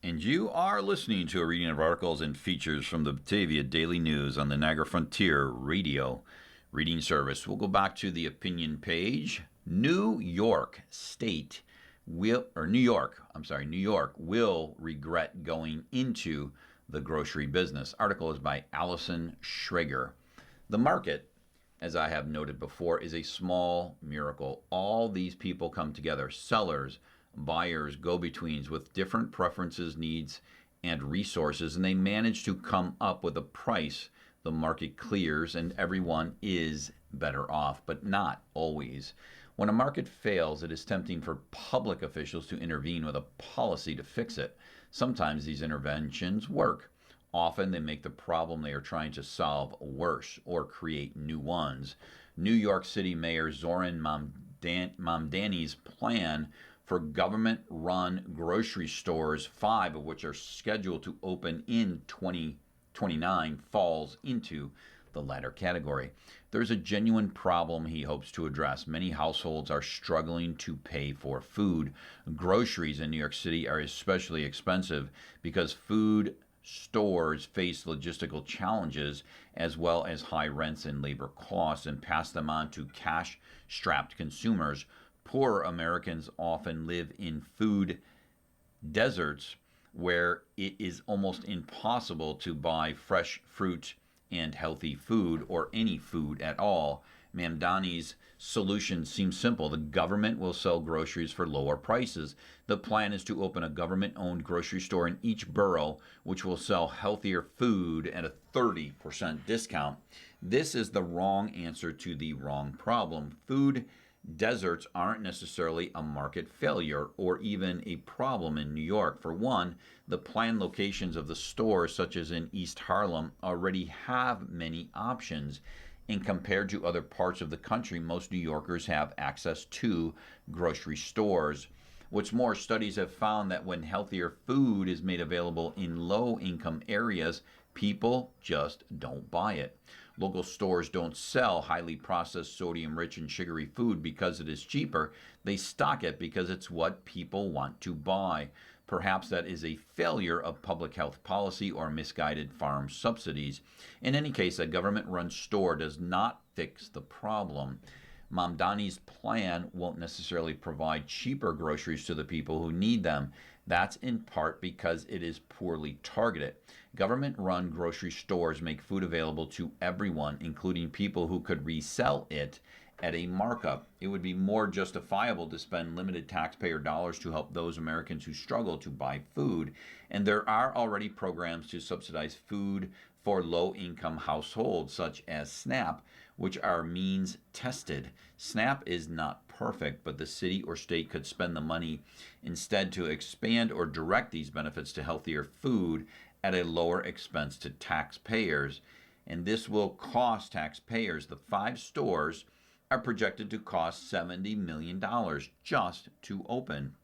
And you are listening to a reading of articles and features from the Batavia Daily News on the Niagara Frontier Radio Reading Service. We'll go back to the opinion page. New York will regret going into the grocery business. Article is by Allison Schrager. The market, as I have noted before, is a small miracle. All these people come together, sellers, buyers, go-betweens with different preferences, needs, and resources, and they manage to come up with a price the market clears and everyone is better off, but not always. When a market fails, it is tempting for public officials to intervene with a policy to fix it. Sometimes these interventions work. Often they make the problem they are trying to solve worse or create new ones. New York City Mayor Zoran Mamdani's plan for government-run grocery stores, 5 of which are scheduled to open in 2029, falls into the latter category. There's a genuine problem he hopes to address. Many households are struggling to pay for food. Groceries in New York City are especially expensive because food stores face logistical challenges as well as high rents and labor costs and pass them on to cash-strapped consumers. Poor Americans often live in food deserts where it is almost impossible to buy fresh fruit and healthy food or any food at all. Mamdani's solution seems simple. The government will sell groceries for lower prices. The plan is to open a government-owned grocery store in each borough, which will sell healthier food at a 30% discount. This is the wrong answer to the wrong problem. Food deserts aren't necessarily a market failure or even a problem in New York. For one, the planned locations of the stores, such as in East Harlem, already have many options. And compared to other parts of the country, most New Yorkers have access to grocery stores. What's more, studies have found that when healthier food is made available in low-income areas, people just don't buy it. Local stores don't sell highly processed, sodium-rich, and sugary food because it is cheaper. They stock it because it's what people want to buy. Perhaps that is a failure of public health policy or misguided farm subsidies. In any case, a government-run store does not fix the problem. Mamdani's plan won't necessarily provide cheaper groceries to the people who need them. That's in part because it is poorly targeted. Government-run grocery stores make food available to everyone, including people who could resell it at a markup. It would be more justifiable to spend limited taxpayer dollars to help those Americans who struggle to buy food. And there are already programs to subsidize food for low-income households, such as SNAP, which are means tested. SNAP is not perfect, but the city or state could spend the money instead to expand or direct these benefits to healthier food at a lower expense to taxpayers. And this will cost taxpayers. The 5 stores are projected to cost $70 million just to open.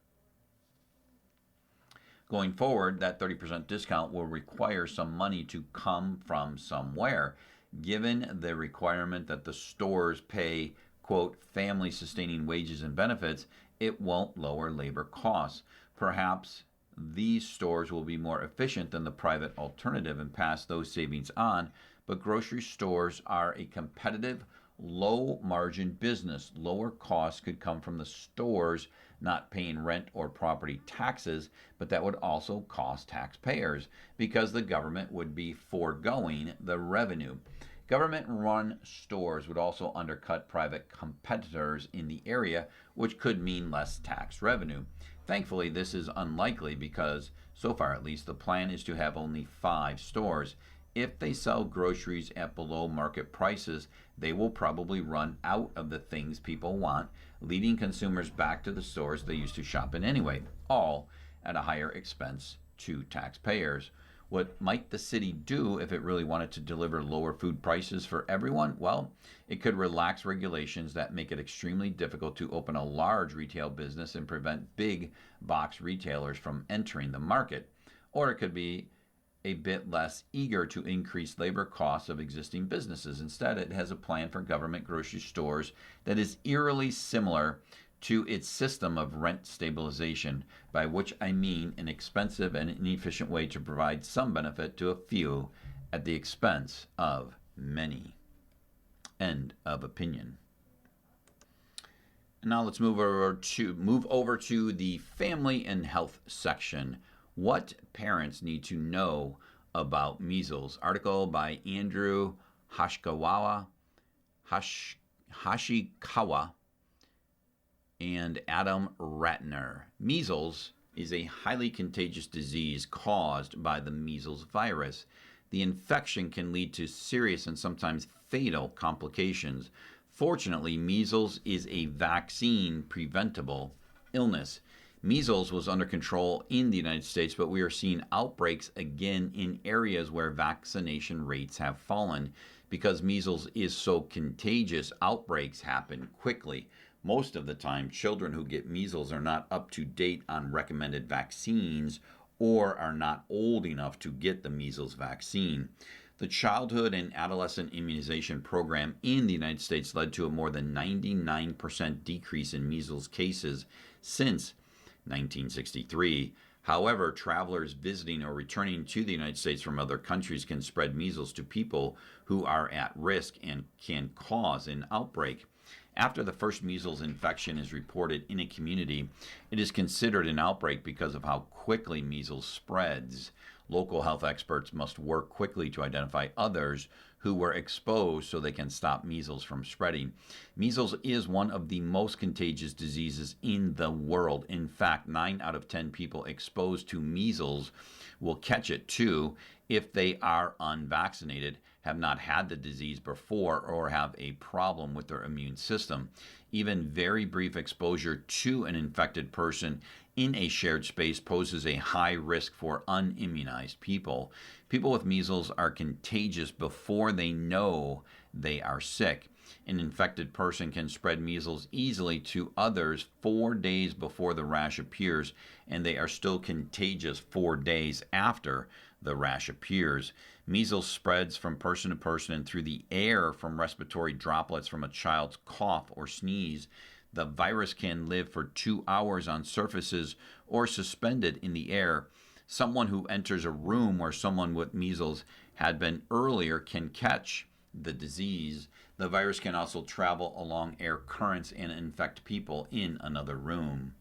Going forward, that 30% discount will require some money to come from somewhere. Given the requirement that the stores pay, quote, family-sustaining wages and benefits, it won't lower labor costs. Perhaps these stores will be more efficient than the private alternative and pass those savings on, but grocery stores are a competitive, low-margin business. Lower costs could come from the stores not paying rent or property taxes, but that would also cost taxpayers because the government would be foregoing the revenue. Government-run stores would also undercut private competitors in the area, which could mean less tax revenue. Thankfully, this is unlikely because, so far at least, the plan is to have only 5 stores. If they sell groceries at below market prices, they will probably run out of the things people want, leading consumers back to the stores they used to shop in anyway, all at a higher expense to taxpayers. What might the city do if it really wanted to deliver lower food prices for everyone? Well, it could relax regulations that make it extremely difficult to open a large retail business and prevent big box retailers from entering the market. Or it could be a bit less eager to increase labor costs of existing businesses. Instead, it has a plan for government grocery stores that is eerily similar to its system of rent stabilization, by which I mean an expensive and inefficient way to provide some benefit to a few at the expense of many. End of opinion. Now let's move over to the family and health section. What parents need to know about measles. Article by Andrew Hashikawa and Adam Ratner. Measles is a highly contagious disease caused by the measles virus. The infection can lead to serious and sometimes fatal complications. Fortunately, measles is a vaccine-preventable illness. Measles was under control in the United States, but we are seeing outbreaks again in areas where vaccination rates have fallen. Because measles is so contagious, outbreaks happen quickly. Most of the time, children who get measles are not up to date on recommended vaccines or are not old enough to get the measles vaccine. The childhood and adolescent immunization program in the United States led to a more than 99% decrease in measles cases since 1963. However, travelers visiting or returning to the United States from other countries can spread measles to people who are at risk and can cause an outbreak. After the first measles infection is reported in a community, it is considered an outbreak because of how quickly measles spreads. Local health experts must work quickly to identify others who were exposed so they can stop measles from spreading. Measles is one of the most contagious diseases in the world. In fact, 9 out of 10 people exposed to measles will catch it too if they are unvaccinated, have not had the disease before, or have a problem with their immune system. Even very brief exposure to an infected person in a shared space poses a high risk for unimmunized people. People with measles are contagious before they know they are sick. An infected person can spread measles easily to others 4 days before the rash appears, and they are still contagious 4 days after the rash appears. Measles spreads from person to person and through the air from respiratory droplets from a child's cough or sneeze. The virus can live for 2 hours on surfaces or suspended in the air. Someone who enters a room where someone with measles had been earlier can catch the disease. The virus can also travel along air currents and infect people in another room.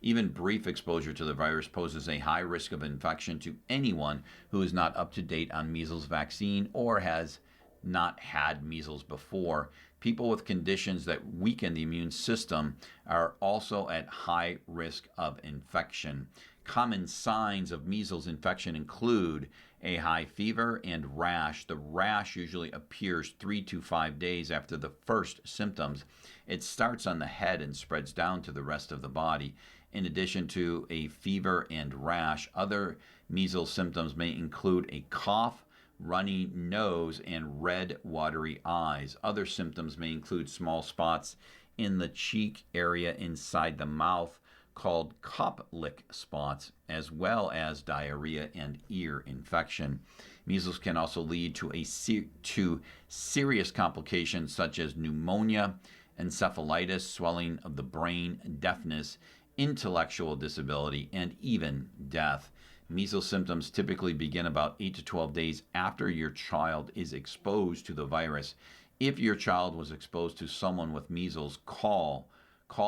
Even brief exposure to the virus poses a high risk of infection to anyone who is not up to date on measles vaccine or has not had measles before. People with conditions that weaken the immune system are also at high risk of infection. Common signs of measles infection include a high fever and rash. The rash usually appears 3 to 5 days after the first symptoms. It starts on the head and spreads down to the rest of the body. In addition to a fever and rash, other measles symptoms may include a cough, runny nose, and red, watery eyes. Other symptoms may include small spots in the cheek area inside the mouth called cup lick spots, as well as diarrhea and ear infection. Measles can also lead to serious complications such as pneumonia, encephalitis, swelling of the brain, deafness, intellectual disability, and even death. Measles symptoms typically begin about 8 to 12 days after your child is exposed to the virus. If your child was exposed to someone with measles, call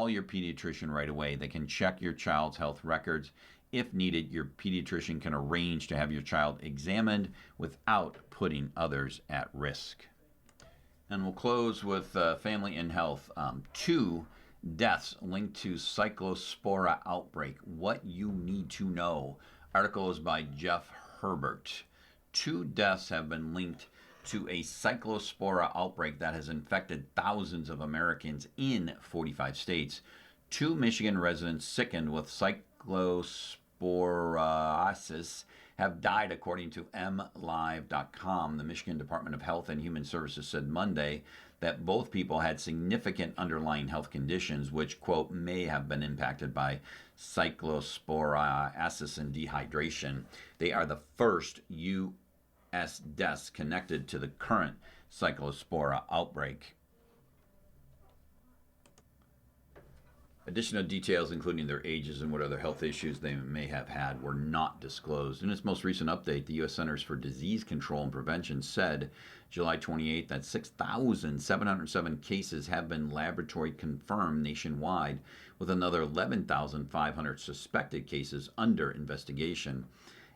your pediatrician right away. They can check your child's health records. If needed, your pediatrician can arrange to have your child examined without putting others at risk. And we'll close with family and health. 2 deaths linked to cyclospora outbreak. What you need to know. Article is by Jeff Herbert. 2 deaths have been linked to a cyclospora outbreak that has infected thousands of Americans in 45 states. 2 Michigan residents sickened with cyclosporiasis have died, according to MLive.com. The Michigan Department of Health and Human Services said Monday that both people had significant underlying health conditions, which, quote, may have been impacted by cyclosporiasis and dehydration. They are the first U.S. deaths connected to the current cyclospora outbreak. Additional details, including their ages and what other health issues they may have had, were not disclosed. In its most recent update, the U.S. Centers for Disease Control and Prevention said July 28 that 6,707 cases have been laboratory confirmed nationwide, with another 11,500 suspected cases under investigation.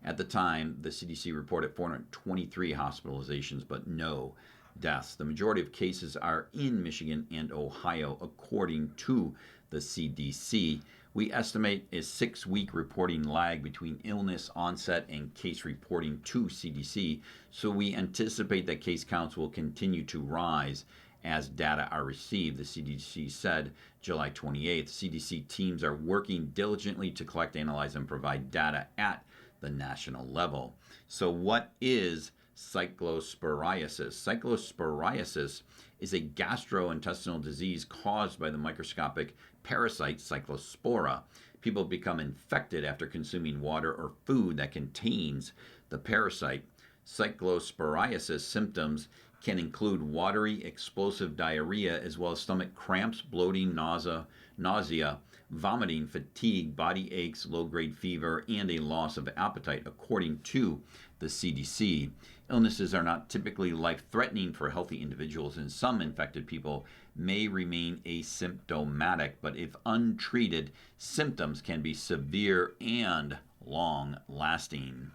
At the time, the CDC reported 423 hospitalizations, but no deaths. The majority of cases are in Michigan and Ohio, according to the CDC. We estimate a 6-week reporting lag between illness onset and case reporting to CDC, so we anticipate that case counts will continue to rise as data are received, the CDC said July 28th. CDC teams are working diligently to collect, analyze, and provide data at the national level. So what is cyclosporiasis? Cyclosporiasis is a gastrointestinal disease caused by the microscopic parasite Cyclospora. People become infected after consuming water or food that contains the parasite. Cyclosporiasis symptoms can include watery, explosive diarrhea, as well as stomach cramps, bloating, nausea, vomiting, fatigue, body aches, low-grade fever, and a loss of appetite, according to the CDC. Illnesses are not typically life-threatening for healthy individuals, and some infected people may remain asymptomatic, but if untreated, symptoms can be severe and long-lasting.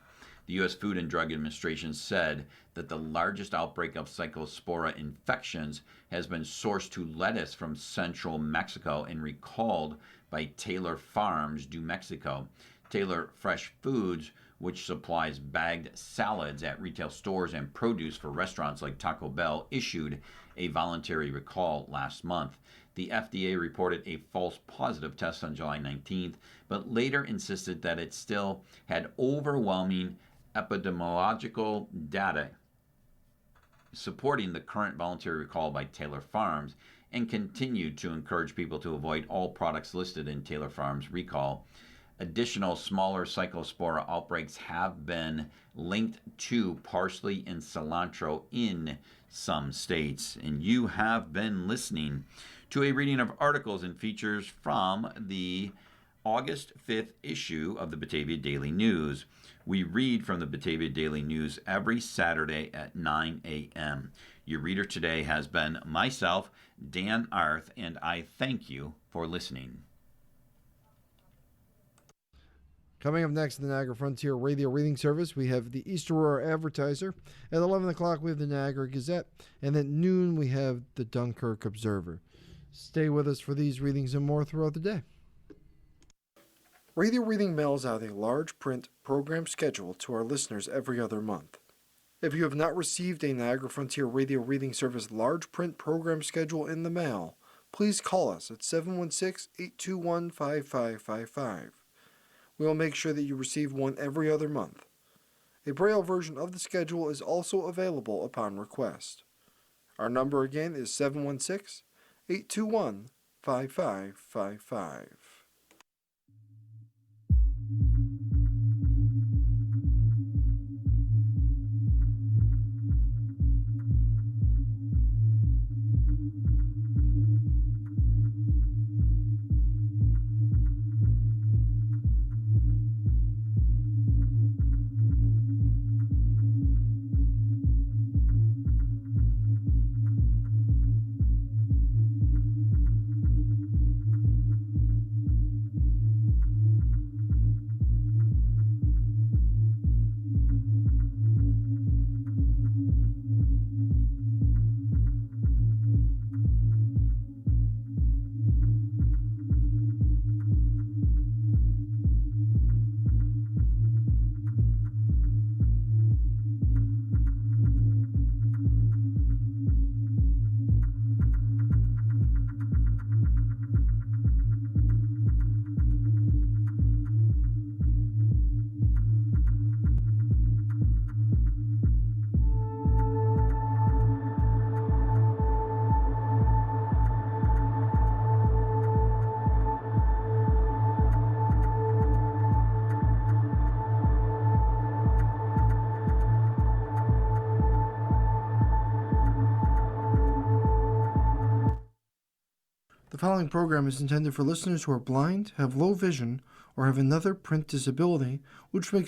The U.S. Food and Drug Administration said that the largest outbreak of cyclospora infections has been sourced to lettuce from central Mexico and recalled by Taylor Farms, New Mexico. Taylor Fresh Foods, which supplies bagged salads at retail stores and produce for restaurants like Taco Bell, issued a voluntary recall last month. The FDA reported a false positive test on July 19th, but later insisted that it still had overwhelming epidemiological data supporting the current voluntary recall by Taylor Farms, and continued to encourage people to avoid all products listed in Taylor Farms' recall. Additional smaller cyclospora outbreaks have been linked to parsley and cilantro in some states. And you have been listening to a reading of articles and features from the August 5th issue of the Batavia Daily News. We read from the Batavia Daily News every Saturday at 9 a.m. Your reader today has been myself, Dan Arth, and I thank you for listening. Coming up next in the Niagara Frontier Radio Reading Service, we have the East Aurora Advertiser. At 11 o'clock, we have the Niagara Gazette. And at noon, we have the Dunkirk Observer. Stay with us for these readings and more throughout the day. Radio Reading mails out a large print program schedule to our listeners every other month. If you have not received a Niagara Frontier Radio Reading Service large print program schedule in the mail, please call us at 716-821-5555. We will make sure that you receive one every other month. A Braille version of the schedule is also available upon request. Our number again is 716-821-5555. following program is intended for listeners who are blind, have low vision, or have another print disability, which makes